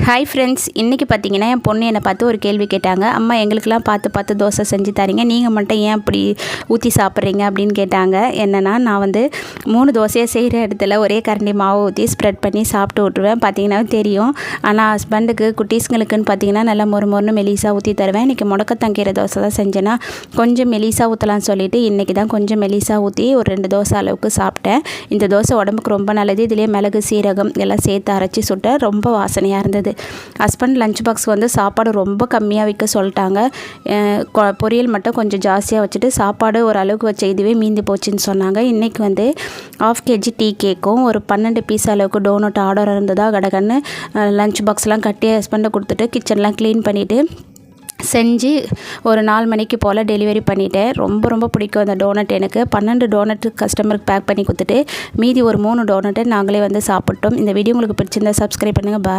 Hi friends, இன்றைக்கி பார்த்தீங்கன்னா என் பொண்ணு என்னை பார்த்து ஒரு கேள்வி கேட்டாங்க. அம்மா எங்களுக்கெல்லாம் பார்த்து தோசை செஞ்சு தரீங்க, நீங்கள் மட்டும் ஏன் இப்படி ஊற்றி சாப்பிட்றீங்க அப்படின்னு கேட்டாங்க. என்னென்னா நான் வந்து 3 தோசையை செய்கிற இடத்துல ஒரே கரண்டி மாவு ஊற்றி ஸ்ப்ரெட் பண்ணி சாப்பிட்டு விட்ருவேன். பார்த்தீங்கன்னா தெரியும். ஆனால் ஹஸ்பண்டுக்கு குட்டீஸுங்களுக்குன்னு பார்த்தீங்கன்னா நல்லா மொறு மெலிசா ஊற்றி தருவேன். இன்றைக்கி முடக்கத்தங்கீரை தோசை தான் செஞ்சேன்னா கொஞ்சம் மெலிசா ஊற்றலான்னு சொல்லிவிட்டு இன்றைக்கி தான் கொஞ்சம் மெலிசா ஊற்றி ஒரு 2 தோசை அளவுக்கு சாப்பிட்டேன். இந்த தோசை உடம்புக்கு ரொம்ப நல்லது. இதிலே மிளகு, சீரகம் எல்லாம் சேர்த்து அரைச்சி சுட்ட ரொம்ப வாசனையாக இருந்தது. ஹஸ்பண்ட் லஞ்ச் பாக்ஸ் வந்து சாப்பாடு ரொம்ப கம்மியாக வைக்க சொல்லிட்டாங்க. பொரியல் மட்டும் கொஞ்சம் ஜாஸ்தியாக வச்சுட்டு சாப்பாடு ஒரு அளவுக்கு வச்ச இதுவே மீந்து போச்சுன்னு சொன்னாங்க. இன்றைக்கி வந்து 1/2 kg டீ கேக்கும் ஒரு 12 பீஸ் அளவுக்கு டோனட் ஆர்டர் இருந்ததா கடகன்னு லஞ்ச் பாக்ஸ்லாம் கட்டி ஹஸ்பண்டை கொடுத்துட்டு கிச்சன்லாம் க்ளீன் பண்ணிவிட்டு செஞ்சு ஒரு 4 மணிக்கு போல் டெலிவரி பண்ணிவிட்டேன். ரொம்ப பிடிக்கும் அந்த டோனட். எனக்கு 12 டோனட் கஸ்டமருக்கு பேக் பண்ணி கொடுத்துட்டு மீதி ஒரு 3 டோனட்டை நாங்களே வந்து சாப்பிட்டோம். இந்த வீடியோ உங்களுக்கு பிடிச்சிருந்தா சப்ஸ்கிரைப் பண்ணுங்கள். பாய்.